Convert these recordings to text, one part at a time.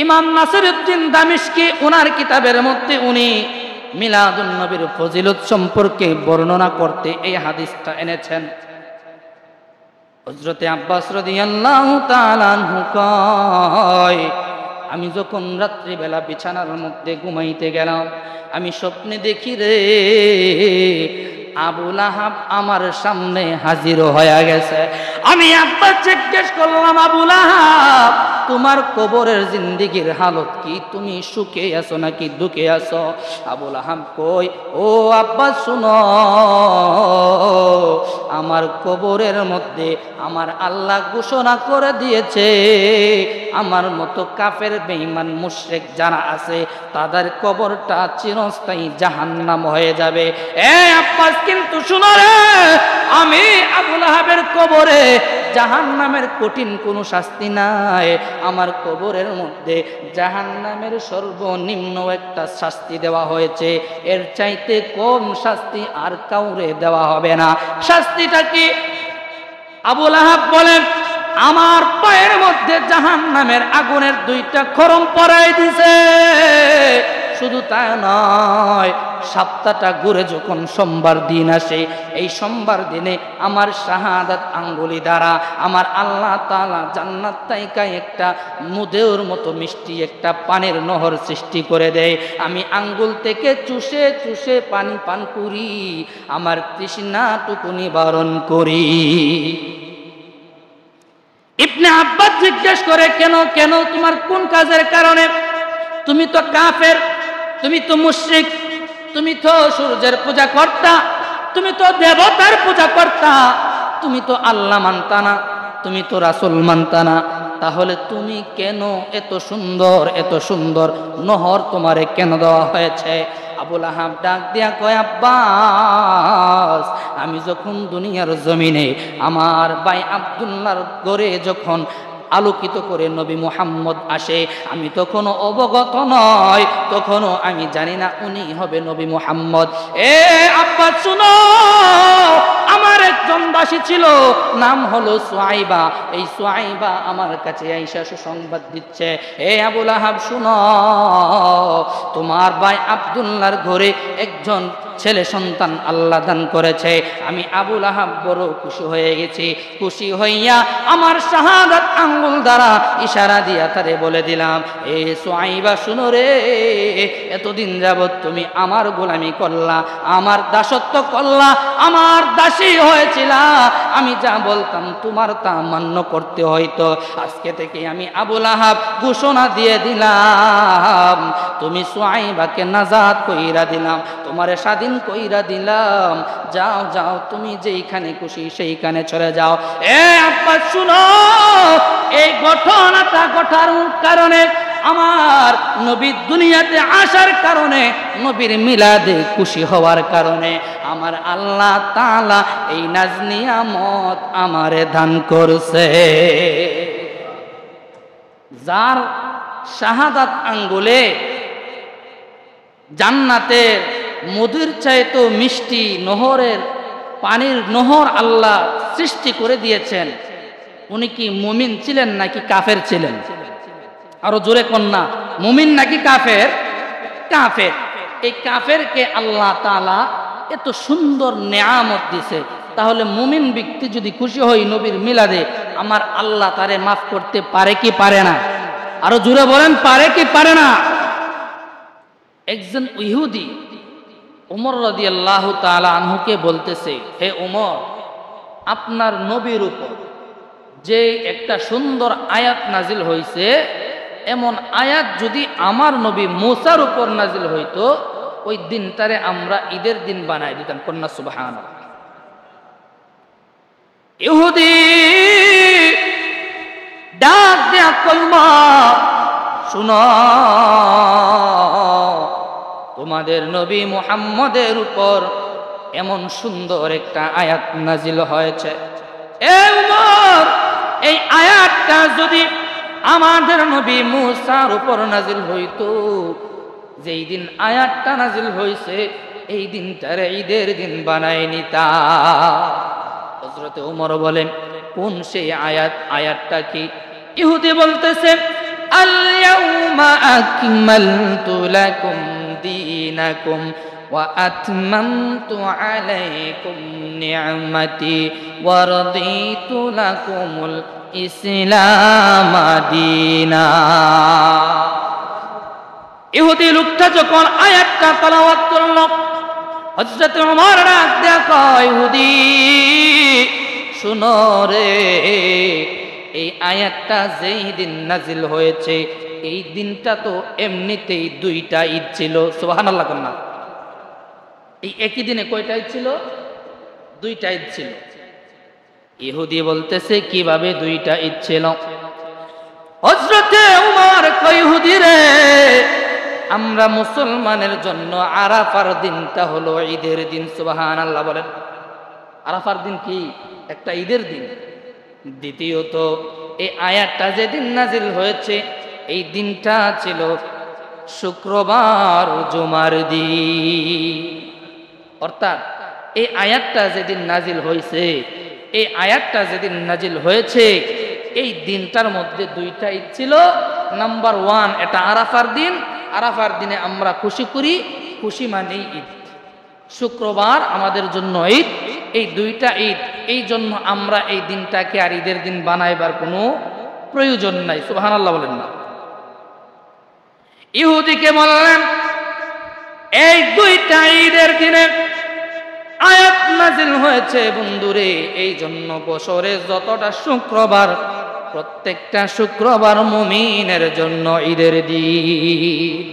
ইমাম নাসিরউদ্দিন দামিশকি ওনার কিতাবের মধ্যে উনি মিলাদুন নবীর ফজিলত সম্পর্কে বর্ণনা করতে এই হাদিসটা এনেছেন। হযরতে আব্বাস রাদিয়াল্লাহু তাআলা আনহু কয়, আমি যখন রাত্রিবেলা বিছানার মধ্যে ঘুমাইতে গেলাম, আমি স্বপ্নে দেখি রে আবু লাহাব আমার সামনে হাজির হয়ে গেছে। আমি আব্বাস জিজ্ঞেস করলাম, আবু লাহাব তোমার কবরের জিন্দেগির হালত কি? তুমি সুখে আছো নাকি দুঃখে আছো? আবু লাহাব কই, ও আব্বাস শুনো, আমার কবরের মধ্যে আমার আল্লাহ ঘোষণা করে দিয়েছে আমার মতো কাফের বেঈমান মুশরিক যারা আছে তাদের কবরটা চিরস্থায়ী জাহান্নাম হয়ে যাবে। আব্বাস কিন্তু শুনো রে, আমি আবু লাহাবের কবরে জাহান্নামের কঠিন কোনো শাস্তি নাই, আমার কবরের মধ্যে জাহান্নামের সর্বনিম্ন একটা শাস্তি দেওয়া হয়েছে, এর চাইতে কম শাস্তি আর কাউরে দেওয়া হবে না। শাস্তিটা কি? আবু লাহাব বলেন, আমার পায়ের মধ্যে জাহান্নামের আগুনের দুইটা খরম পরাই দিছে। শুধু তা নয়, সপ্তাহটা ঘুরে যখন সোমবার দিন আসে, এই সোমবার দিনে আমার শাহাদাত আঙ্গুলি দ্বারা আমার আল্লাহ তাআলা জান্নাত থেকে একটা মধুর মতো মিষ্টি একটা পানির নহর সৃষ্টি করে দেয়। আমি আঙ্গুল থেকে চুষে চুষে পানি পান করি, আমার তৃষ্ণাটুকু নিবারণ করি। ইবনে আব্বাস জিজ্ঞেস করে, কেন কেন তোমার কোন কাজের কারণে? তুমি তো কাফের, তুমি তো মুশরিক, তুমি তো সূর্যের পূজা করতা, তুমি তো দেবতার পূজা করতা, তুমি তো আল্লাহ মানতা না, তুমি তো রাসূল মানতা না, তাহলে তুমি কেন এত সুন্দর নহর তোমারে কেন দেওয়া হয়েছে? আবু লাহাব ডাক দিয়া কয়, আব্বাস আমি যখন দুনিয়ার জমিনে আমার ভাই আব্দুল্লাহর ঘরে যখন আলোকিত করে নবী মুহাম্মদ আসে, আমি তখনও অবগত নয়, তখনও আমি জানি না উনি হবে নবী মুহাম্মদ। আব্বাস শুনো, আমার একজন দাসী ছিল, নাম হলো সুয়াইবা। এই সুয়াইবা আমার কাছে আইসা সুসংবাদ দিচ্ছে, আবু লাহাব শুনো, তোমার ভাই আব্দুল্লাহর ঘরে একজন ছেলে সন্তান আল্লাহ দান করেছে। আমি আবু লাহাব বড় খুশি হয়ে গেছি। খুশি হইয়া আমার শাহাদাত আঙ্গুল দ্বারা ইশারা দিয়া তারে বলে দিলাম, সুয়াইবা শুনো রে, এতদিন যাবৎ তুমি আমার গোলামি করলা, আমার দাসত্ব করলা, আমার দাসী হয়েছিল, আমি যা বলতাম তোমার তা মান্য করতে হইতো। আজকে থেকে আমি আবু লাহাব ঘোষণা দিয়ে দিলাম, তুমি সুয়াইবাকে নাজাত কইরা দিলাম, তোমারে স্বাধীন কইরা দিলাম, যাও যাও তুমি যেইখানে খুশি সেইখানে চলে যাও। আব্বাস শুনো, এই ঘটনাটা ঘটার কারণে, আমার নবীর দুনিয়াতে আসার কারণে, নবীর মিলাদে খুশি হওয়ার কারণে আমার আল্লাহ তাআলা এই নাজ নিয়ামত আমারে দান করছে। যার শাহাদাত আঙ্গুলে জান্নাতের মধুর চাইতো মিষ্টি নহরের পানির নহর আল্লাহ সৃষ্টি করে দিয়েছেন, উনি কি মুমিন ছিলেন নাকি কাফের ছিলেন? আরো জোরে কন্যা, মুমিন নাকি কাফের? কাফের। এই কাফেরকে আল্লাহ তাআলা এত সুন্দর নেয়ামত দিছে, তাহলে মুমিন ব্যক্তি যদি খুশি হয় নবীর মিলাদে, আমার আল্লাহ তারে মাফ করতে পারে কি পারে না? আরো জোরে বলেন, পারে কি পারে না? একজন ইহুদি উমর রাদিয়াল্লাহু তাআলা আনহুকে বলতেছে, হে উমর, আপনার নবীর উপর যে একটা সুন্দর আয়াত নাজিল হয়েছে, এমন আয়াত যদি আমার নবী মুসার উপর নাজিল হইতো, ওই দিনটারে আমরা ঈদের দিন বানাই দিতাম। কন্যা সুবহানাল্লাহ। ইহুদি ডাক দেয়া কলমা, শুনো, তোমাদের নবী মুহাম্মদের উপর এমন সুন্দর একটা আয়াত নাজিল হয়েছে। উমর, এই আয়াতটা যদি আমাদের নবী মুসার উপর নাজিল হইতো, যেই দিন আয়াতটা নাজিল হয়েছে এই দিনটারে ঈদের দিন বানায় নিতা। হযরত ওমর বলেন, কোন সেই আয়াত? আয়াতটা কি? ইহুদি বলতেছে, আল ইয়াউম আকমালতু লাকুম দীনাকুম ওয়া আতমামতু আলাইকুম নি'মাতি ওয়া রাদিতু লাকুমুল ইসলাম দীনা। ইহুদি লোকটা যখন আয়াতটা তেলাওয়াত করল, হযরত ওমর ডাক দেয়া কয়, ইহুদি শুনো রে, এই আয়াতটা যেই দিন নাজিল হয়েছে এই দিনটা তো এমনিতেই দুইটা ঈদ ছিল। সুবহানাল্লাহ কন্যা, এই একই দিনে কয়টা ঈদ ছিল? দুইটা ঈদ ছিল। ইহুদি বলতেছে কিভাবে দুইটা ঈদ ছিল? হযরতে ওমর কয়, ইহুদি রে, আমরা মুসলমানের জন্য আরাফার দিনটা হলো ঈদের দিন। সুবহানাল্লাহ বলেন। আরাফার দিন কি? একটা ঈদের দিন। দ্বিতীয়ত এই আয়াতটা যেদিন নাজিল হয়েছে এই দিনটা ছিল শুক্রবার, জুমার দিন। অর্থাৎ এই আয়াতটা যেদিন নাজিল হয়েছে, এই আয়াতটা যেদিন নাজিল হয়েছে এই দিনটার মধ্যে দুইটা ঈদ ছিল। নাম্বার 1, এটা আরাফার দিন। আরাফার দিনে আমরা খুশি করি, খুশি মানেই ঈদ। শুক্রবার আমাদের জন্য ঈদ, এই দুইটা ঈদ। এই জন্য আমরা এই দিনটাকে আর ঈদের দিন বানাইবার কোনো প্রয়োজন নাই। সুবহানাল্লাহ বলেন না। ইহুদিকে বললেন এই দুইটা ঈদের দিনে আয়াত নাজিল হয়েছে বন্ধুরে, এই জন্য বছরে যতটা শুক্রবার, প্রত্যেকটা শুক্রবার মুমিনের জন্য ঈদের দিন।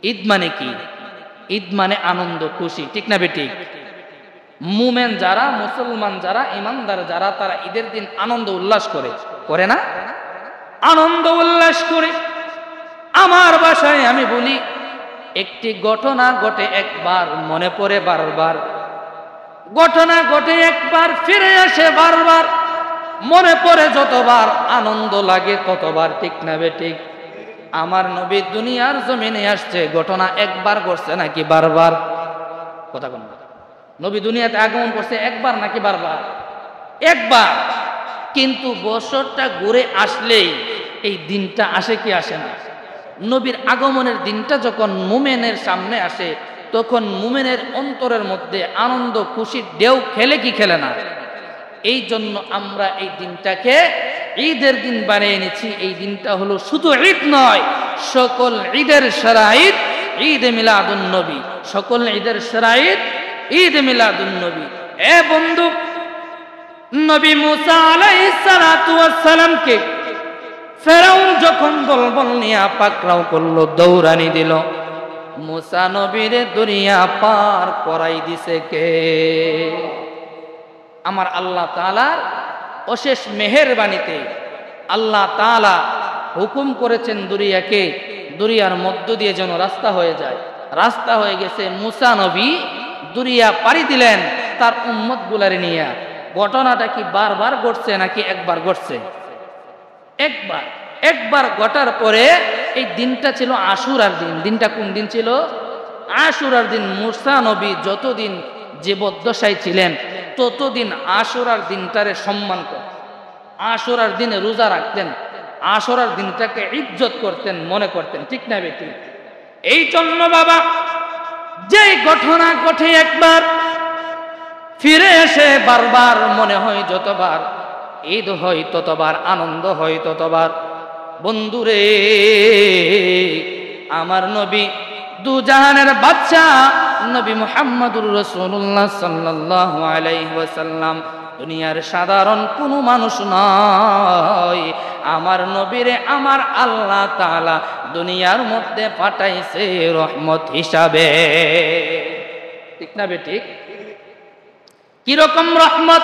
ঈদ মানে কি? ঈদ মানে আনন্দ, খুশি, ঠিক না বেঠিক? মুমিন যারা, মুসলমান যারা, ইমানদার যারা, তারা ঈদের দিন আনন্দ উল্লাস করে না? আনন্দ উল্লাস করে। আমার বাসায় আমি বলি, একটি ঘটনা ঘটে একবার, মনে পড়ে বারবার। ঘটনা ঘটে একবার, ফিরে আসে বারবার। মনে পড়ে যতবার, আনন্দ লাগে ততবার, ঠিক না বেঠিক? আমার নবী দুনিয়ার জমিনে আসছে, ঘটনা একবার ঘটছে নাকি বারবার? কথা কোন? নবী দুনিয়াতে আগমন করছে একবার নাকি বারবার? একবার। কিন্তু বছরটা ঘুরে আসলেই এই দিনটা আসে কি আসে না? নবীর আগমনের দিনটা যখন মুমিনের সামনে আসে, তখন মুমিনের অন্তরের মধ্যে আনন্দ খুশির ঢেউ খেলে কি খেলে না? এই জন্য আমরা এই দিনটাকে ঈদের দিন বানিয়ে নিয়েছি। এই দিনটা হলো শুধু ঈদ নয়, সকল ঈদের সেরা ঈদ, ঈদ মিলাদুন নবী। সকল ঈদের সেরা ঈদ, ঈদ মিলাদুন নবী। এ বন্ধু, নবী মুসা আলাইহিস সালাতু ওয়াস সালামকে ফেরাউন যখন দলবল নিয়ে পাকড়াও করলো, দৌড়ানি দিল, মুসা নবীরে দুনিয়া পার করাই দিছে কে? আমার আল্লাহ তাআলার অশেষ মেহেরবানিতে আল্লাহ তাআলা হুকুম করেছেন দুনিয়াকে, দুনিয়ার মধ্য দিয়ে যেন রাস্তা হয়ে যায়। রাস্তা হয়ে গেছে। মুসা নবী দুনিয়া পাড়ি দিলেন তার উম্মত গুলারে নিয়ে। ঘটনাটা কি বারবার ঘটছে নাকি একবার ঘটছে? একবার। একবার ঘটার পরে এই দিনটা ছিল আশুরার দিন। দিনটা কোন দিন ছিল? আশুরার দিন। মুসা নবী যতদিন জীবদ্দশায় ছিলেন ততদিন আশুরার দিনটারে সম্মান করতেন, আশুরার দিনে রোজা রাখতেন, আশুরার দিনটাকে ইজ্জত করতেন, মনে করতেন, ঠিক না বেটি? এই জন্য বাবা, যে ঘটনা ঘটে একবার, ফিরে এসে বারবার মনে হয় যতবার, ঈদ হয় ততবার, আনন্দ হয় ততবার। বন্ধুরে, আমার নবী দুজাহানের বাদশা নবী মুহাম্মদুর রাসূলুল্লাহ সাল্লাল্লাহু আলাইহি ওয়াসাল্লাম দুনিয়ার সাধারণ কোনো মানুষ নয়। আমার নবীরে আমার আল্লাহ তাআলা দুনিয়ার মধ্যে পাঠাইছে রহমত হিসাবে, ঠিক না বেঠিক? কি রকম রহমত?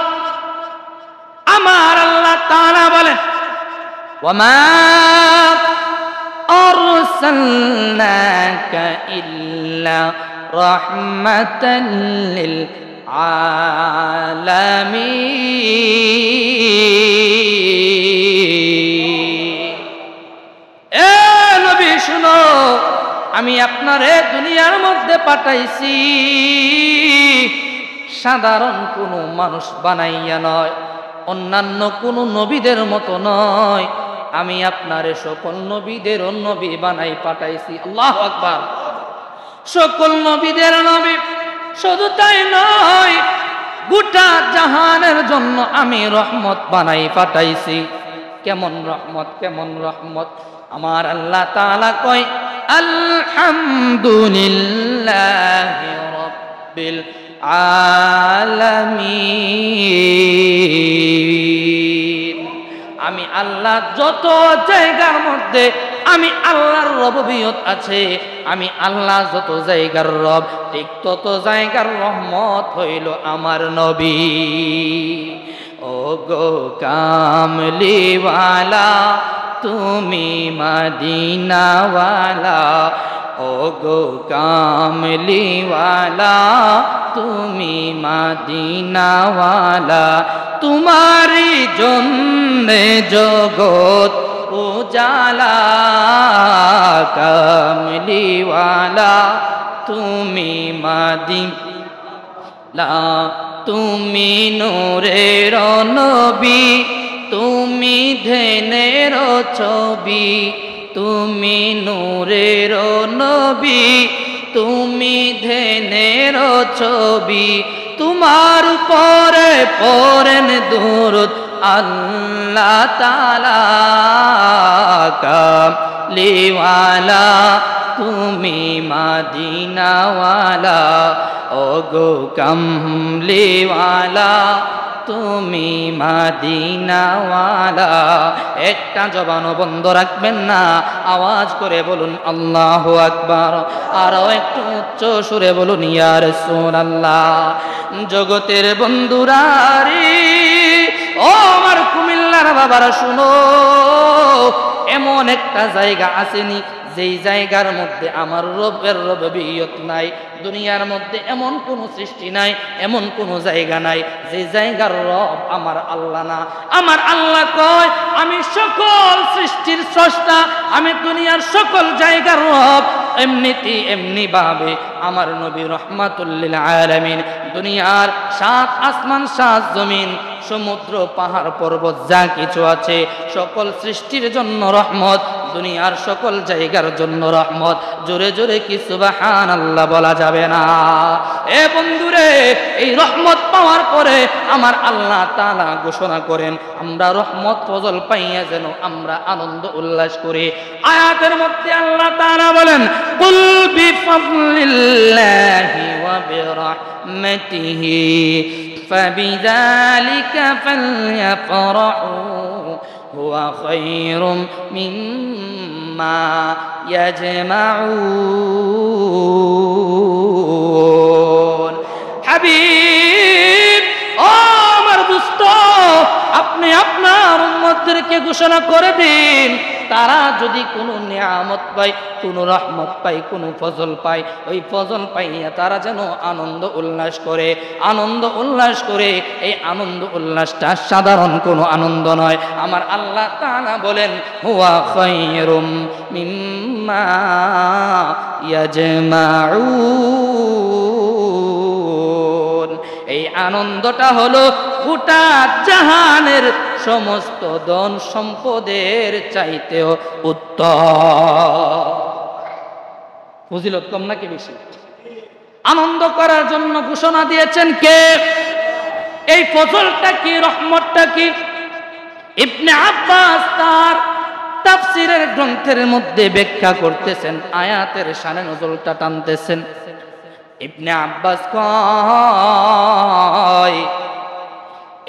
আমার আল্লাহ তাআলা বলেন, ওয়ামা আরসালনাকা ইল্লা রাহমাতাল লিল আলামিন। এ নবী শুনো, আমি আপনারে দুনিয়ার মধ্যে পাঠাইছি সাধারণ কোনো মানুষ বানাইয়া নয়, অন্যান্য কোনো নবীদের মতো নয়, আমি আপনারে সকল নবীদের নবী বানাই পাঠাইছি। আল্লাহু আকবার। সকল নবীদের নবী, শুধু তাই নয়, গোটা জাহানের জন্য আমি রহমত বানাই পাঠাইছি। কেমন রহমত, কেমন রহমত! আমার আল্লাহ তাআলা কয়, আলহামদুলিল্লাহি রাব্বিল আলামিন। আমি আল্লাহ যত জায়গার মধ্যে আমি আল্লাহর রববিয়ত আছে, আমি আল্লাহ যত জায়গার রব, ঠিক তত জায়গার রহমত হইল আমার নবী। ও গো কামলিওয়ালা, তুমি মদিনাওয়ালা। ও গো কামলিওয়ালা, তুমি মদিনাওয়ালা। তোমারি জন্যে জগৎ উজালা। কামলিওয়ালা, তুমি মদিনা, তুমি নূরের নবী, তুমি ধ্যানের ছবি। তুমি নূরের নবী, তুমি ধ্যানের ছবি। তোমার উপরে পড়েন দুরূদ আল্লাহ তাআলা। কামলিওয়ালা, তুমি মদিনাওয়ালা। ও গো কামলিওয়ালা, তুমি মদিনাওয়ালা। একটা জবানও বন্ধ রাখবেন না, আওয়াজ করে বলুন আল্লাহু আকবার। আরো একটু উচ্চ সুরে বলুন ইয়া রাসূলুল্লাহ। জগতের বন্ধুরা রে, ও আমার কুমিল্লার বাবারা, শুনো, এমন একটা জায়গা আসেনি যেই জায়গার মধ্যে আমার রবের রববিয়ত নাই। দুনিয়ার মধ্যে এমন কোনো সৃষ্টি নাই, এমন কোনো জায়গা নাই যে জায়গার রব আমার আল্লাহ না। আমার আল্লাহ কয়, আমি সকল সৃষ্টির স্রষ্টা, আমি দুনিয়ার সকল জায়গার রব। এমনিতে এমনি ভাবে আমার নবী রহমাতুল লিল আলামিন দুনিয়ার 7 আসমান 7 জমিন, সমুদ্র পাহাড় পর্বত যা কিছু আছে সকল সৃষ্টির জন্য রহমত, দুনিয়ার সকল জায়গার জন্য রহমত। জোরে জোরে কি সুবহানাল্লাহ বলা যাবে না? এ বন্ধুরে, এই রহমত পাওয়ার পরে আমার আল্লাহ তাআলা ঘোষণা করেন, আমরা রহমত ফজল পাইয়া যেন আমরা আনন্দ উল্লাস করি। আয়াতের মধ্যে আল্লাহ তাআলা বলেন, কুল বিফাদলিল্লাহি ওয়া বিরহমাতিহি ফাবিযালিকা ফালইফরাহু হুয়া খায়রুম মিম্মা ইয়াজমাউন। হাবিব, ও আমার দোস্ত, আপনি আপনার উম্মতদেরকে ঘোষণা করে দিন, তারা যদি কোনো নিয়ামত পায়, কোনো রহমত পায়, কোনো ফজল পায়, ওই ফজল পাইয়া তারা যেন আনন্দ উল্লাস করে, আনন্দ উল্লাস করে। এই আনন্দ উল্লাসটা সাধারণ কোনো আনন্দ নয়। আমার আল্লাহ তাআলা বলেন, হুয়া খায়রুম মিম্মা ইয়াজমাউন। এই আনন্দটা হলো গোটা জাহানের সমস্ত ধন সম্পদের চাইতেও উত্তম। ফজিলত কম নাকি বেশি? আনন্দ করার জন্য ঘোষণা দিয়েছেন কে? এই ফজলটা কি, রহমতটা কি? ইবনে আব্বাস তার তাফসীরের গ্রন্থের মধ্যে ব্যাখ্যা করতেছেন, আয়াতের শানে নজরটা টানতেছেন। ইবনে আব্বাস কয়,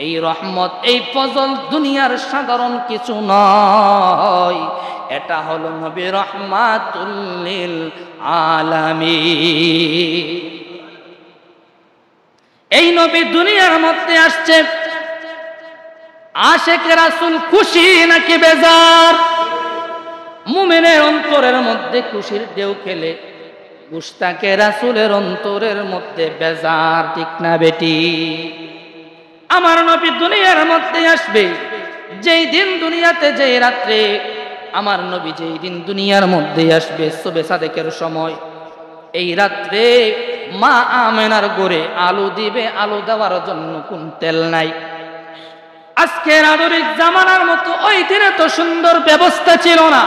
এই রহমত, এই ফজল দুনিয়ার সাধারণ কিছু নয়, এটা হলো নবী রহমাতুল লিল আলামিন। এই নবী দুনিয়ার মধ্যে আসছে, আশিকে রাসূল খুশি নাকি বেজার? মুমিনের অন্তরের মধ্যে খুশির ঢেউ খেলে, মুশতাকে রাসূলের অন্তরের মধ্যে বেজার, ঠিক না বেটি? আমার নবী দুনিয়ার মধ্যে আসবে, যেই দিন দুনিয়াতে, যেই রাত্রে আমার নবী যেই দিন দুনিয়ার মধ্যে আসবে, শবে সাদেকের সময়, এই রাত্রে মা আমেনার ঘরে আলো দিবে, আলো দেওয়ার জন্য কোন তেল নাই। আজকের আধুনিক জামানার মতো ওই দিনে তো সুন্দর ব্যবস্থা ছিল না,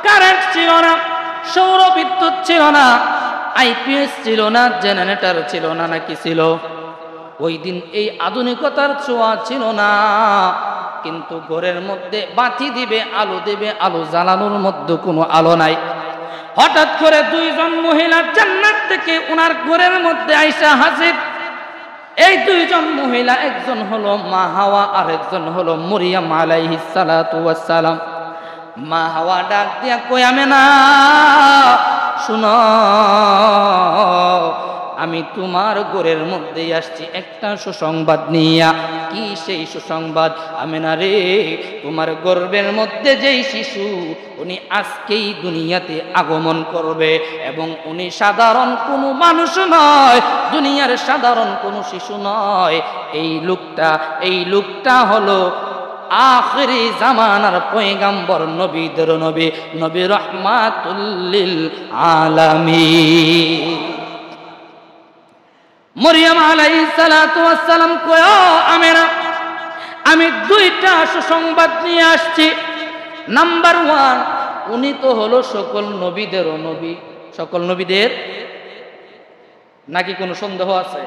কারেন্ট ছিল না, সৌর বিদ্যুৎ ছিল না, আইপিএস ছিল না, জেনারেটর ছিল না, নাকি ছিল? ওই দিন এই আধুনিকতার ছোঁয়া ছিল না, কিন্তু ঘরের মধ্যে বাতি দিবে, আলো দিবে, আলো জ্বালানোর মধ্যে কোনো আলো নাই। হঠাৎ করে দুইজন মহিলা জান্নাত থেকে ওনার ঘরের মধ্যে আইসা হাজির। এই দুইজন মহিলা, একজন হলো মা হাওয়া আর একজন হলো মরিয়ম আলাইহিস সালাতু ওয়াস সালাম। মা হাওয়া ডাক দিয়া কই, আমেনা শুনো, আমি তোমার ঘরের মধ্যে আসছি একটা সুসংবাদ নিয়া। কি সেই সুসংবাদ? আমেনা রে, তোমার গর্ভের মধ্যে যেই শিশু, উনি আজকেই দুনিয়াতে আগমন করবে, এবং উনি সাধারণ কোনো মানুষ নয়, দুনিয়ার সাধারণ কোনো শিশু নয়। এই লোকটা হলো আখিরি জামানার পয়গাম্বর, নবীদের নবী, নবী রাহমাতুল লিল আলামিন। মরিয়ম আলাইহিস সালাতু ওয়াস সালাম কয়, আমেনা, আমি দুইটা সুসংবাদ নিয়ে আসছি। নাম্বার 1, উনি তো হলো সকল নবীদেরও নবী। সকল নবীদের নাকি কোনো সন্দেহ আছে?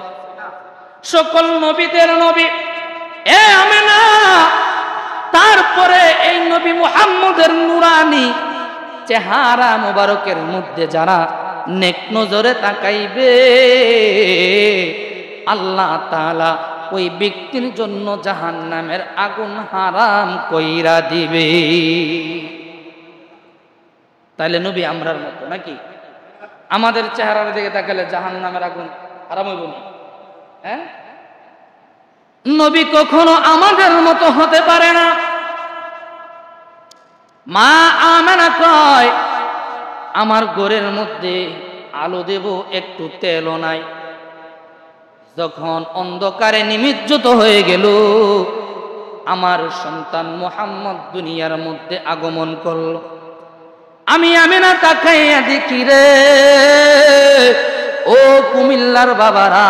সকল নবীদের নবী। এ আমেনা, তারপরে এই নবী মুহাম্মদের নুরানি চেহারা মোবারকের মধ্যে যারা নেক নজরে তাকাইবে, আল্লাহ তাআলা ওই ব্যক্তির জন্য জাহান্নামের আগুন হারাম কইরা দিবে। তাইলে নবী আমরার মতো নাকি? আমাদের চেহারার দিকে তাকালে জাহান্নামের আগুন হারাম হইব না? হ্যাঁ, নবী কখনো আমাদের মতো হতে পারে না। মা আমেনা কয়, আমার ঘরের মধ্যে আলো দেব, একটু তেলও নাই। যখন অন্ধকারে নিমজ্জিত হয়ে গেল, আমার সন্তান মুহাম্মদ দুনিয়ার মধ্যে আগমন করল। আমি আমেনা তাকাইয়া দেখি রে, ও কুমিল্লার বাবারা,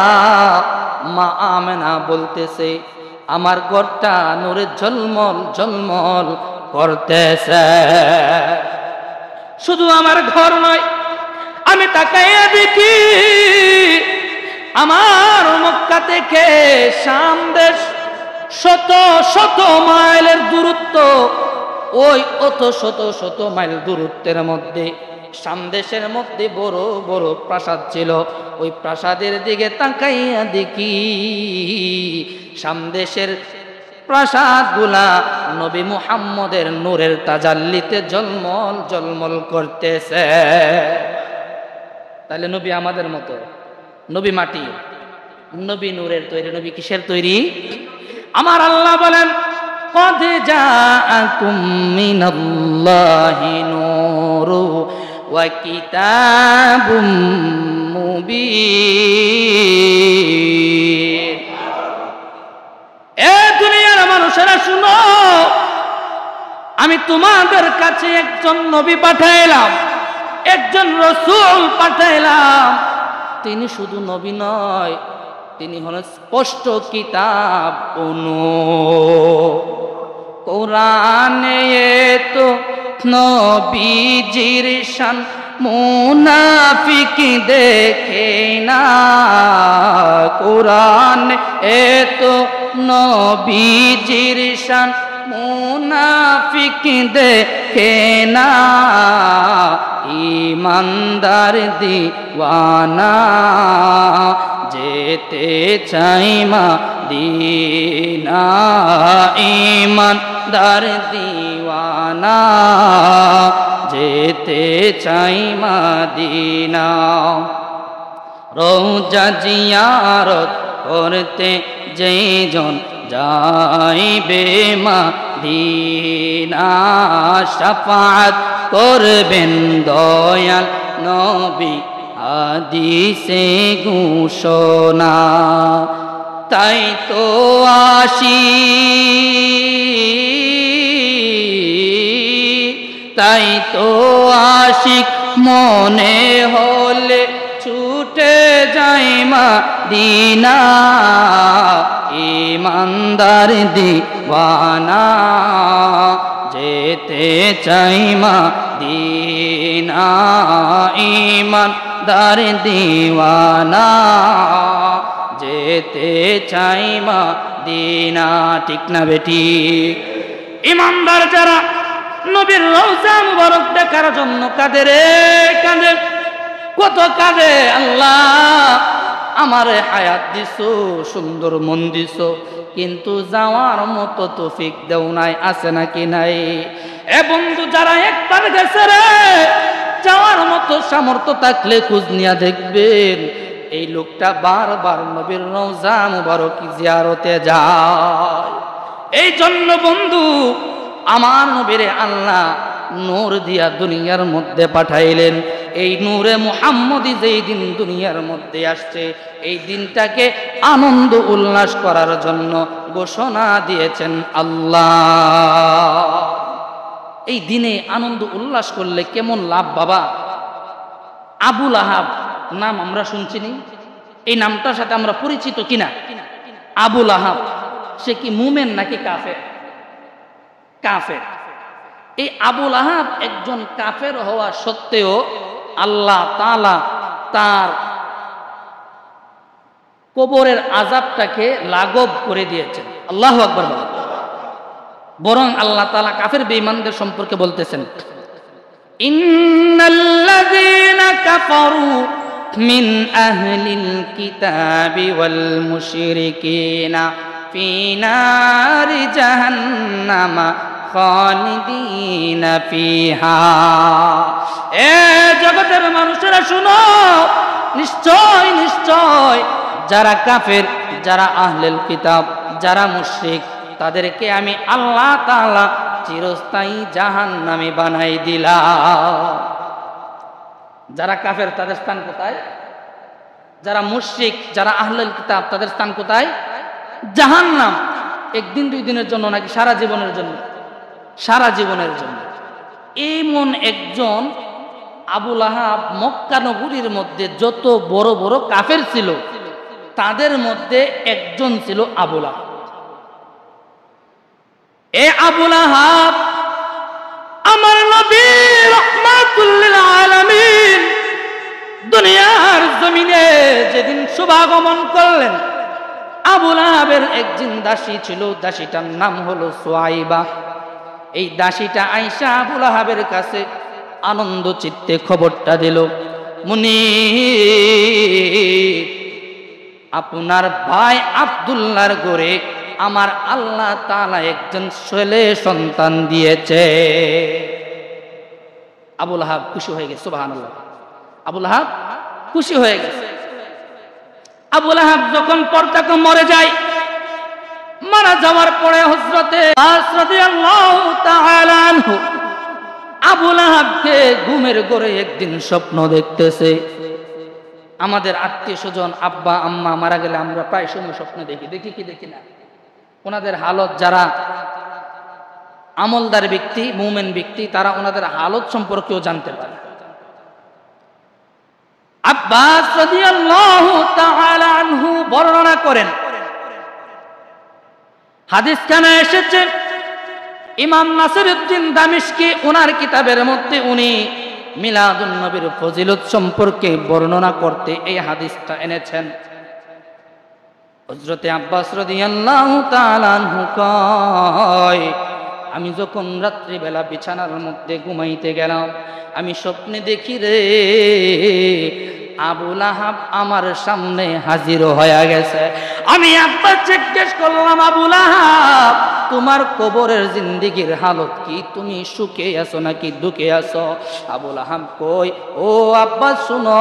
মা আমেনা বলতেছে, আমার ঘরটা নূরে ঝলমল ঝলমল করতেছে। শুধু আমার ঘর নয়, আমি তাকাইয়া দেখি আমার মক্কা থেকে শাম দেশ শত শত মাইলের দূরত্ব। ওই অত শত শত মাইল দূরত্বের মধ্যে শাম দেশের মধ্যে বড় বড় প্রাসাদ ছিল। ওই প্রাসাদের দিকে তাকাইয়া দেখি শাম দেশের প্রাসাদগুলা নবী মুহাম্মদের নূরের তাজাল্লিতে জলমল জলমল করতেছে। তাহলে নবী আমাদের মতো? নবী মাটি, নবী নূরের তৈরি। নবী কিসের তৈরি? আমার আল্লাহ বলেন, قد جاءكم من الله نور وكتاب مبين। এ দুনিয়ার মানুষেরা শুনো, আমি তোমাদের কাছে একজন নবী পাঠাইলাম, একজন রাসূল পাঠাইলাম। তিনি শুধু নবী নয়, তিনি হলেন স্পষ্ট কিতাব। কোরআনে তো নবীজির শান মুনাফিক দেখে না, কোরআনে তো নবীজির শান মুনাফিক দেখে না, ইমানদার দিওয়ানা যেতে চাই মদিনা, ইমানদার দিওয়ানা যেতে চাই মদিনা। রওজা জিয়ারত করতে যেজন যাইবে মদিনা, শাফাআত করবেন দয়াল নবী হাদিসে ঘোষণা। তাই তো আশিক মনে হলে ছুটে যাই মদিনা, ইমানদার দিওয়ানা যেতে চাই মদিনা ইমানদার দিওয়ানা যেতে চাই মদিনা ঠিক না বেটি ইমানদার যারা নবীর রওজা মুবারক দেখার জন্য কাঁদে রে কাঁদে কত কাঁদে আল্লাহ আমারে হায়াত দিছো সুন্দর মন দিছো কিন্তু যাওয়ার মতো তৌফিক দেও নাই আছে নাকি নাই এ বন্ধু যারা একবার গেছে রে যাওয়ার মতো সামর্থ্য থাকলে খোঁজ নিয়ে দেখবেন এই লোকটা বারবার নবীর রওজা মুবারক জিয়ারতে যায় এই জন্য বন্ধু আমার নবীরে আল্লাহ নূর দিয়া দুনিয়ার মধ্যে পাঠাইলেন এই নূরে মুহাম্মদী যেই দিন দুনিয়ার মধ্যে আসছে এই দিনটাকে আনন্দ উল্লাস করার জন্য ঘোষণা দিয়েছেন আল্লাহ এই দিনে আনন্দ উল্লাস করলে কেমন লাভ বাবা আবুল আহাব নাম আমরা শুনছি নি এই নামটার সাথে আমরা পরিচিত কিনা আবুল আহাব সে কি মুমেন নাকি কাফের কাফের এই আবুল আহাব একজন কাফের হওয়া সত্ত্বেও আল্লাহ তাআলা তার কবরের আযাবটাকে লাঘব করে দিয়েছেন আল্লাহু আকবার বরং আল্লাহ তাআলা কাফের বেঈমানদের সম্পর্কে বলতেছেন ইন্নাল্লাযীনা কাফারু মিন আহলিল কিতাবি ওয়াল মুশরিকিনা ফি নারি জাহান্নামা খালিদিনা ফিহা এ জগতের মানুষেরা শুনো নিশ্চয় নিশ্চয় যারা কাফের যারা আহলুল কিতাব যারা মুশরিক তাদেরকে আমি আল্লাহ তাআলা চিরস্থায়ী জাহান্নামে বানাই দিলাম যারা কাফের তাদের স্থান কোথায় যারা মুশরিক যারা আহলুল কিতাব তাদের স্থান কোথায় জাহান্নাম একদিন দুই দিনের জন্য নাকি সারা জীবনের জন্য সারা জীবনের জন্য এমন একজন আবুল আহাব মক্কা নগরীর মধ্যে যত বড় বড় কাফের ছিল তাদের মধ্যে একজন ছিল আবুল আহাব এ আবুল আহাব আমার নবী রাহমাতুল লিল আলামিন দুনিয়ার জমিনে যেদিন শুভাগমন করলেন আবুল আহাবের একজন দাসী ছিল দাসীটার নাম হলো সুয়াইবা এই দাসীটা আয়েশা আবুল আহাবের কাছে আনন্দ চিত্তে খবরটা দিল মুনি আপনার ভাই আব্দুল্লাহর ঘরে আমার আল্লাহ তাআলা একজন ছেলে সন্তান দিয়েছে আবুল আহাব খুশি হয়ে গেছে সুবহানাল্লাহ আবুল আহাব খুশি হয়ে গেছে আবুল আহাব যখন পরটাকে মরে যায় মারা যাওয়ার পরে হযরতে রাদিয়াল্লাহু তাআলা আনহু আবুল আহাবকে ঘুমের ঘরে একদিন স্বপ্ন দেখতেছে আমাদের আত্মীয় স্বজন আব্বা আম্মা মারা গেলে আমরা প্রায় সময় স্বপ্ন দেখি দেখি কি দেখি না ওনাদের হালত যারা আমলদার ব্যক্তি মুমিন ব্যক্তি তারা ওনাদের হালত সম্পর্কেও জানতে পারে আব্বাস রাদিয়াল্লাহু তাআলা আনহু বর্ণনা করেন হাদিস খানে এসেছে ইমাম নাসিরউদ্দিন দামিশকি ওনার কিতাবের মধ্যে উনি মিলাদুন নবীর ফজিলত সম্পর্কে বর্ণনা করতে এই হাদিসটা এনেছেন হযরতে আব্বাস রাদিয়াল্লাহু তাআলা আনহু কয় আমি যখন রাত্রি বেলা বিছানার মধ্যে ঘুমাইতে গেলাম আমি স্বপ্নে দেখি রে আবুল আহাব আমার সামনে হাজির হয়ে গেছে আমি আব্বা জিজ্ঞেস করলাম আবুল আহাব তোমার কবরের জিন্দেগীর হালত কি তুমি সুখে আছো নাকি দুঃখে আছো আবুল আহাব কই ও আব্বা শুনো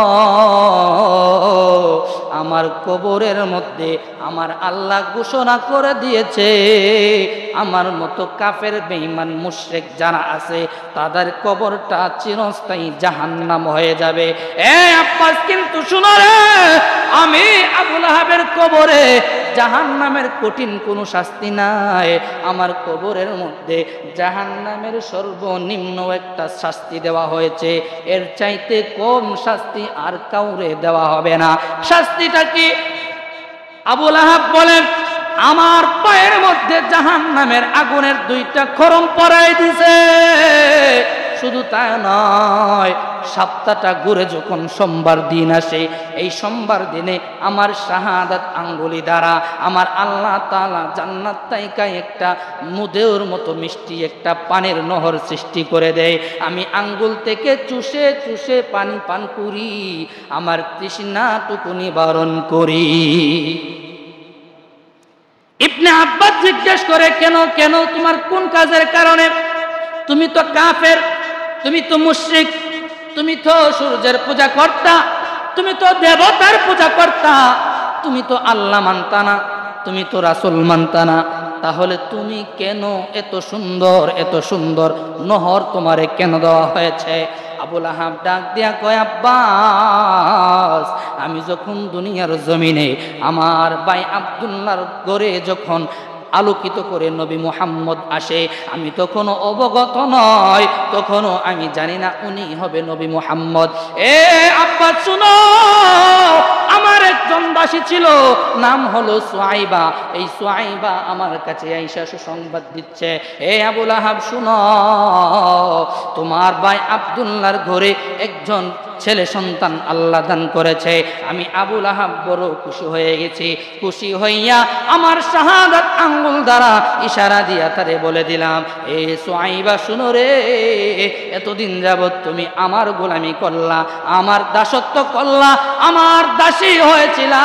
আমার কবরের মধ্যে আমার আল্লাহ ঘোষণা করে দিয়েছে আমার মতো কাফের বেঈমান মুশরিক যারা আছে তাদের কবরটা চিরস্থায়ী জাহান্নাম হয়ে যাবে এ আব্বাস কিন্তু শুনো রে আমি আবুল আহাবের কবরে জাহান্নামের কঠিন কোনো শাস্তি নাই আমার কবরের মধ্যে জাহান্নামের সর্বনিম্ন একটা শাস্তি দেওয়া হয়েছে এর চাইতে কম শাস্তি আর কাউরে দেওয়া হবে না শাস্তিটা কি আবুল আহাব বলেন আমার পায়ের মধ্যে জাহান্নামের আগুনের দুইটা খরম পরাই দিছে। শুধু তাই নয়, সপ্তাহটা ঘুরে যখন সোমবার দিন আসে, এই সোমবার দিনে আমার শাহাদাত আঙ্গুলি দ্বারা আমার আল্লাহ তাআলা জান্নাত থেকে একটা মধুর মতো মিষ্টি একটা পানির নহর সৃষ্টি করে দেয়। আমি আঙ্গুল থেকে চুষে চুষে পানি পান করি, আমার তৃষ্ণাটুকু নিবারণ করি। ইবনে আব্বাস জিজ্ঞেস করে, কেন কেন তোমার কোন কাজের কারণে? তুমি তো কাফের, তুমি তো মুশরিক, তুমি তো সূর্যের পূজা করতা, তুমি তো দেবতার পূজা করতা, তুমি তো আল্লাহ মানতা না, তুমি তো রাসূল মানতা না, তাহলে তুমি কেন এত সুন্দর নহর তোমারে কেন দেওয়া হয়েছে? আবু লাহাব ডাক দিয়া কয়, আব্বাস, আমি যখন দুনিয়ার জমিনে আমার ভাই আব্দুল্লাহর ঘরে যখন আলোকিত করে নবী মুহাম্মদ আসে, আমি তখনও অবগত নয়, তখনও আমি জানি না উনি হবে নবী মুহাম্মদ। এ আব্বাস শুনো, আমার একজন দাসী ছিল, নাম হলো সুয়াইবা। এই সুয়াইবা আমার কাছে আইসা সুসংবাদ দিচ্ছে, এ আবু লাহাব শুনো, তোমার ভাই আব্দুল্লাহর ঘরে একজন ছেলে সন্তান আল্লাহ দান করেছে। আমি আবু লাহাব বড় খুশি হয়ে গেছি। খুশি হইয়া আমার শাহাদাত আঙ্গুল দ্বারা ইশারা দিয়া তারে বলে দিলাম, এ সুয়াইবা শুনো রে, এতদিন যাবত তুমি আমার গোলামি করলা, আমার দাসত্ব করলা, আমার দাসী হয়েছিলা,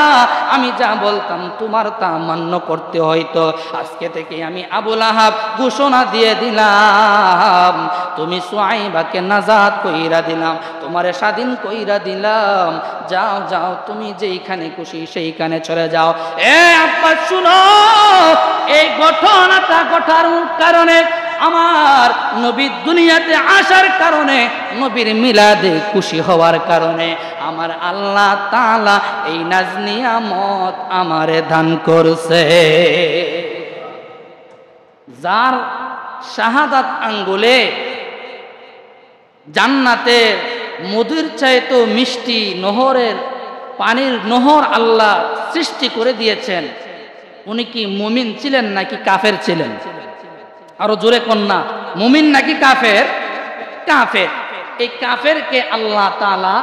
আমি যা বলতাম তোমার তা মান্য করতে হইতো। আজকে থেকে আমি আবু লাহাব ঘোষণা দিয়ে দিলাম, তুমি সুয়াইবাকে নাজাত কইরা দিলাম, তোমারে স্বাধীন কইরা দিলাম, যাও যাও, তুমি যেইখানে খুশি সেইখানে চলে যাও। এ আব্বাস শুনো, এই ঘটনাটা ঘটার কারণে, আমার নবী দুনিয়াতে আসার কারণে, নবীর মিলাদে খুশি হওয়ার কারণে আমার আল্লাহ তাআলা এই নাজনিয়ামত আমারে দান করছে। যার শাহাদাত আঙ্গুলে জান্নাতে মধুর চাইতো মিষ্টি নহরের পানির নহর আল্লাহ সৃষ্টি করে দিয়েছেন, উনি কি মুমিন ছিলেন নাকি কাফের ছিলেন? আরো জোরে কন্যা, মুমিন নাকি কাফের? কাফের। এই কাফেরকে আল্লাহ তাআলা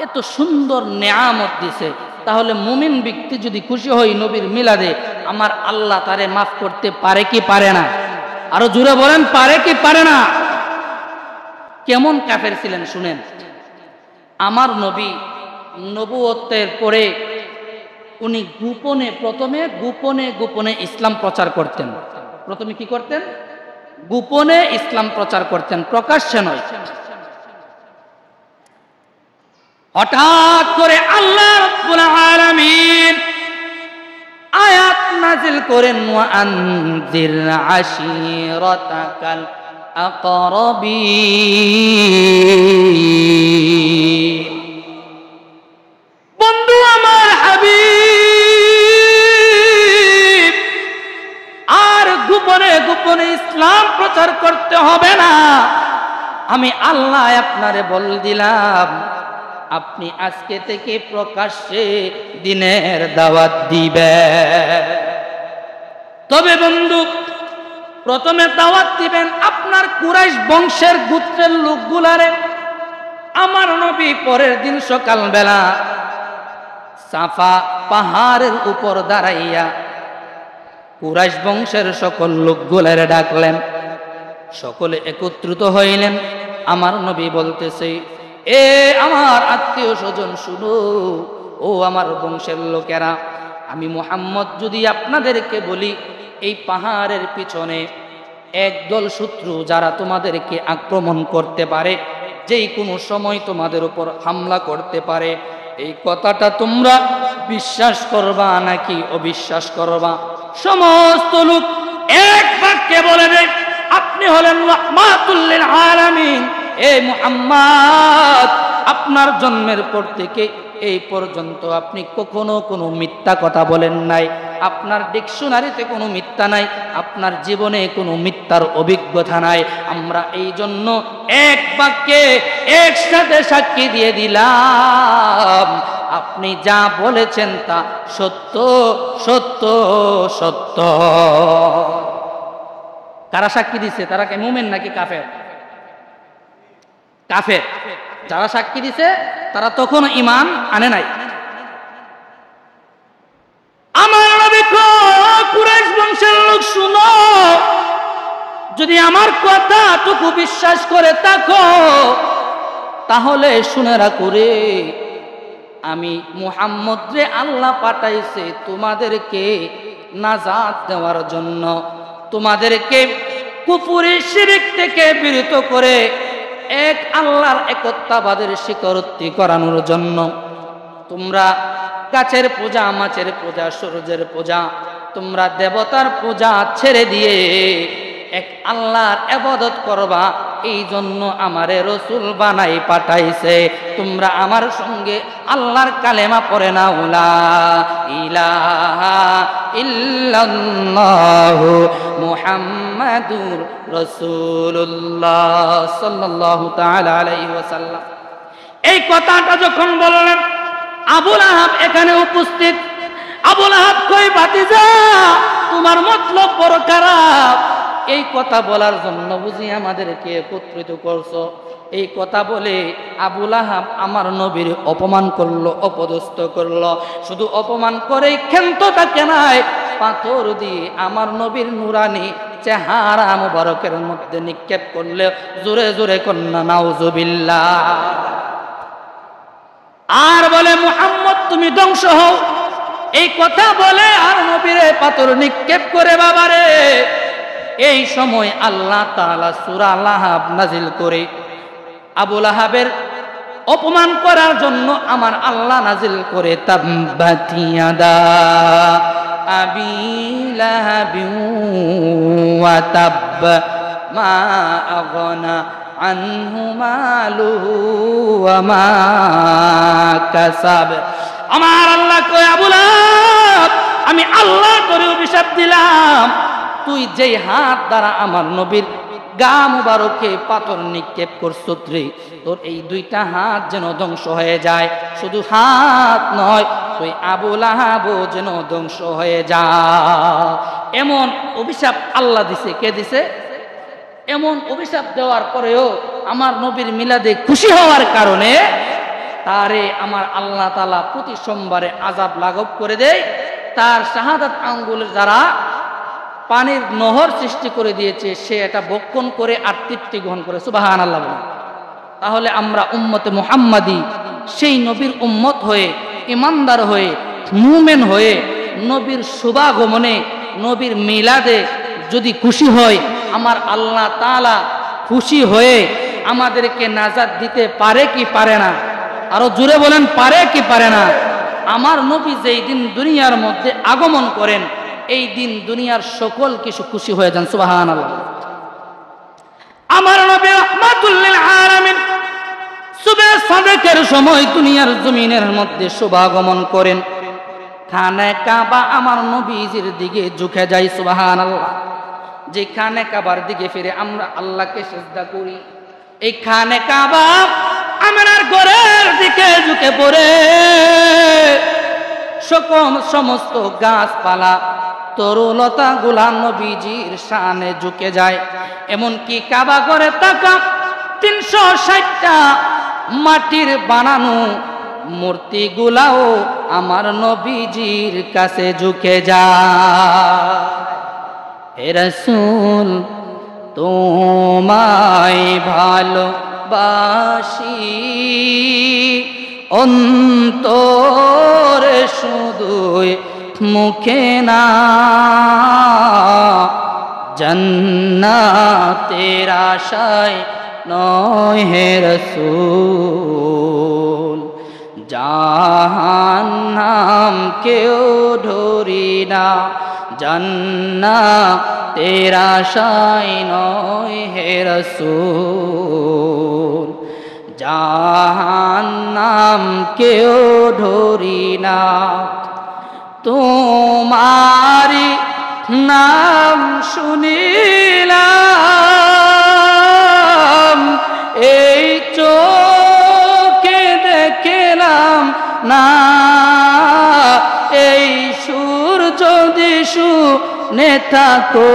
এত সুন্দর নেয়ামত দিছে, তাহলে মুমিন ব্যক্তি যদি খুশি হয় নবীর মিলাদে, আমার আল্লাহ তারে মাফ করতে পারে কি পারে না? আরো জোরে বলেন, পারে কি পারে না? কেমন কাফের ছিলেন শুনেন। আমার নবী নবুয়তের পরে উনি প্রথমে গোপনে ইসলাম প্রচার করতেন। প্রথমে কি করতেন? গোপনে ইসলাম প্রচার করতেন, প্রকাশ্যে নয়। হঠাৎ করে আল্লাহ রাব্বুল আলামিন আয়াত নাযিল করেন, ওয়া আনজির আশীরাতাকাল আকরাবিন। বন্ধু আমার হাবিব, আর গোপনে গোপনে ইসলাম প্রচার করতে হবে না। আমি আল্লাহ আপনারে বল দিলাম, আপনি আজকে থেকে প্রকাশ্যে দ্বীনের দাওয়াত দিবেন। তবে বন্ধু, প্রথমে দাওয়াত দিবেন আপনার কুরাইশ বংশের গোত্রের লোকগুলারে। আমার নবী পরের দিন সকালবেলা সাফা পাহাড়ের উপর দাঁড়াইয়া কুরাইশ বংশের সকল লোকগুলারে ডাকলেন। সকলে একত্রিত হইলেন। আমার নবী বলতেছে, এ আমার আত্মীয় স্বজন শুনো, ও আমার বংশের লোকেরা, আমি মুহাম্মদ যদি আপনাদেরকে বলি, এই পাহাড়ের পিছনে একদল শত্রু যারা তোমাদেরকে আক্রমণ করতে পারে, যেই কোনো সময় তোমাদের উপর হামলা করতে পারে, এই কথাটা তোমরা বিশ্বাস করবা নাকি অবিশ্বাস করবা? সমস্ত লোক এক বাক্যে বলে দেয়, আপনি হলেন রাহমাতুল লিল আলামিন। এ মুহাম্মদ, আপনার জন্মের পর থেকে এই পর্যন্ত আপনি কখনো কোনো মিথ্যা কথা বলেন নাই, আপনার ডিকশনারিতে কোনো মিথ্যা নাই, আপনার জীবনে কোনো মিথ্যার অভিজ্ঞতা নাই। আমরা এই জন্য এক বাক্যে একসাথে সাক্ষী দিয়ে দিলাম, আপনি যা বলেছেন তা সত্য সত্য সত্য। কারা সাক্ষী দিছে? তারা কি মুমিন নাকি কাফের? কাফের। যারা সাক্ষী দিছে তারা তখন ঈমান আনে নাই। আমার নবী কয়, কুরাইশ বংশের লোক শুনো, যদি আমার কথাটুকু বিশ্বাস করে থাকো তাহলে শুনে রাখো রে, আমি মুহাম্মদ রে আল্লাহ পাঠাইছে তোমাদেরকে নাজাত দেওয়ার জন্য, তোমাদেরকে কুফরি শিরক থেকে বিরত করে এক আল্লাহর একত্ববাদের স্বীকারোক্তি করানোর জন্য। তোমরা গাছের পূজা, মাছের পূজা, সূর্যের পূজা, তোমরা দেবতার পূজা ছেড়ে দিয়ে এক আল্লাহর ইবাদত করবা, এই জন্য আমারে রাসূল বানাই পাঠাইছে। তোমরা আমার সঙ্গে আল্লাহর কালেমা পড়ে নাও, লা ইলাহা ইল্লাল্লাহু মুহাম্মাদুর রাসূলুল্লাহ সাল্লাল্লাহু তাআলা আলাইহি ওয়াসাল্লাম। এই কথাটা যখন বললেন, আবু লাহাব এখানে উপস্থিত। আবু লাহাব কই, ভাতিজা তোমার মতলব বড় খারাপ, এই কথা বলার জন্য বুঝি আমাদেরকে একত্রিত করছো? এই কথা বলে আবু লাহাব আমার নবীর অপমান করলো, অপদস্থ করলো। শুধু অপমান করে ক্ষান্ত থাকে নাই, পাথর দিয়ে আমার নবীর নুরানি চেহারা মুবারকের মধ্যে নিক্ষেপ করলে জোরে জোরে কন্যা নাউজুবিল্লাহ। আর বলে, মুহাম্মদ তুমি ধ্বংস হও। এই কথা বলে আর নবীরে পাথর নিক্ষেপ করে। বাবারে, এই সময় আল্লাহ তাআলা সূরা লাহাব নাজিল করে আবু লাহাবের অপমান করার জন্য আমার আল্লাহ নাজিল করে, তাব্বাত ইয়াদা আবি লাহাবিন ওয়া তাব মা আগনা আনহু মালুহু ওয়া মা কাসাব। আমার আল্লাহ কয়, আবু লাহাব আমি আল্লাহ তোরে অভিশাপ দিলাম, তুই যেই হাত দ্বারা আমার নবীর গা মুবারকে পাথর নিক্ষেপ করছত রে, তোর এই দুইটা হাত যেন ধ্বংস হয়ে যায়। শুধু হাত নয়, তুই আবু লাহাবও যেন ধ্বংস হয়ে যা। এমন অভিশাপ আল্লাহ দিছে। কে দিছে? এমন অভিশাপ দেওয়ার পরেও আমার নবীর মিলাদে খুশি হওয়ার কারণে তারে আমার আল্লাহ তাআলা প্রতি সোমবারে আযাব লাঘব করে দেয়। তার শাহাদাত আঙ্গুলের দ্বারা পানির নহর সৃষ্টি করে দিয়েছে, সে এটা বক্ষণ করে আর তৃপ্তি গ্রহণ করে। সুবহানাল্লাহ বলেন। তাহলে আমরা উম্মতে মুহাম্মাদি, সেই নবীর উম্মত হয়ে, ইমানদার হয়ে, মুমিন হয়ে, নবীর শুভাগমনে, নবীর মিলাদে যদি খুশি হয়, আমার আল্লাহ তাআলা খুশি হয়ে আমাদেরকে নাজাত দিতে পারে কি পারে না? আরো জোরে বলেন, পারে কি পারে না? আমার নবী যেই দিন দুনিয়ার মধ্যে আগমন করেন, এই দিন দুনিয়ার সকল কিছু খুশি হয়ে যান। সুবহানাল্লাহ। আমার নবী রাহমাতুল লিল আলামিন সুবহ সাদেকের সময় দুনিয়ার জমিনের মধ্যে শুভাগমন করেন। খানে কাবা আমার নবীজির দিকে ঝুঁকে যায়। সুবহানাল্লাহ। যে খানে কাবার দিকে ফিরে আমরা আল্লাহকে সিজদা করি, এই খানে কাবা আমার ঘরের দিকে ঝুঁকে পড়ে সমস্ত গাছপালা, তরুলতা গুলা নবীজির শানে ঝুঁকে যায়। এমনকি কাবা ঘরে থাকা 360টা মাটির বানানো মূর্তিগুলাও আমার নবীজির কাছে ঝুঁকে যায়। হে রাসূল তোমায় ভালোবাসি, অন্তরে শুধুই মুখে না, জান্নাতের আশায় নয় হে রাসূল, জাহান্নাম কেউ ধরি না, জান্নাতের আশায় নয় হে রাসূল, জাহান্নাম কেউ ধরি না। তোমারি নাম শুনিলাম, এই চোখে দেখলাম না, থাকো,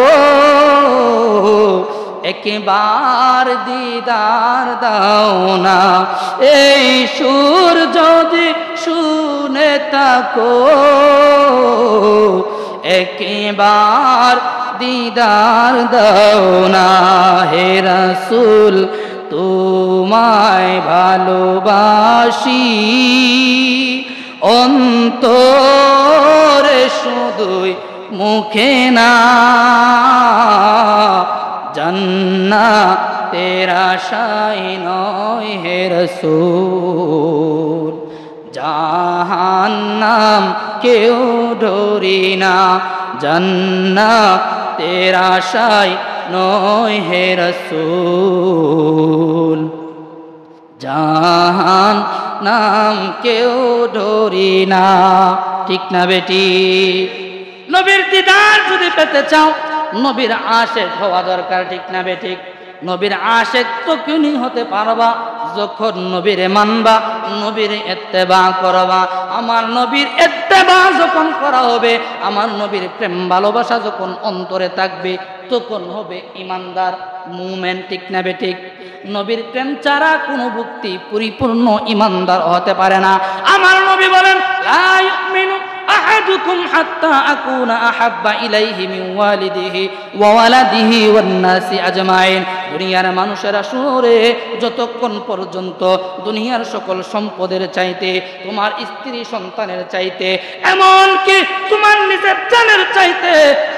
একবার দিদার দাও না। এই সুর যদি শুনে থাকো, একবার দিদার দাও না। হে রাসূল তোমায় ভালোবাসি, অন্তরে শুধুই মুখে না। জান্নাতের আশায় নয় হে রাসূল, জাহান্নাম কেউ ডরি না। জান্নাতের আশায় নয় হে রাসূল, জাহান্নাম কেউ ডরি না। ঠিক না বেটি? নবীর দিদার যদি পেতে চাও, নবীর আশিক হওয়া দরকার। ঠিক না বেঠিক? নবীর আশিক তো কোনই হতে পারবা যখন নবীরে মানবা, নবীর ইত্তেবা করবা। আমার নবীর ইত্তেবা যখন করা হবে, আমার নবীর প্রেম ভালোবাসা যখন অন্তরে থাকবে, তখন হবে ইমানদার মুমিন। ঠিক না বেঠিক? নবীর প্রেম ছাড়া কোনো ব্যক্তি পরিপূর্ণ ইমানদার হতে পারে না। আমার নবী বলেন, লা ইউমিনু আহাদুকুম হাত্তা আকুনা আহাব্বা ইলাইহি মিন ওয়ালিদিহি ওয়া ওয়ালাদিহি ওয়ান নাসি আজমাইন। দুনিয়ার মানুষেরা শুনে, যতক্ষণ পর্যন্ত দুনিয়ার সকল সম্পদের চাইতে, তোমার স্ত্রী সন্তানের চাইতে, এমনকি তোমার নিজের জানের চাইতে,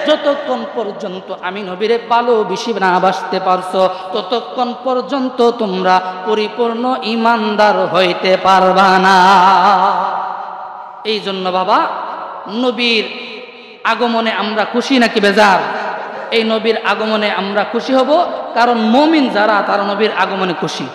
যতক্ষণ পর্যন্ত আমি নবীরে ভালোবেসে না বাসতে পারছো, ততক্ষণ পর্যন্ত তোমরা পরিপূর্ণ ইমানদার হইতে পারবা না। এই জন্য বাবা, নবীর আগমনে আমরা খুশি নাকি বেজার? এই নবীর আগমনে আমরা খুশি হব, কারণ মুমিন যারা তারা নবীর আগমনে খুশি।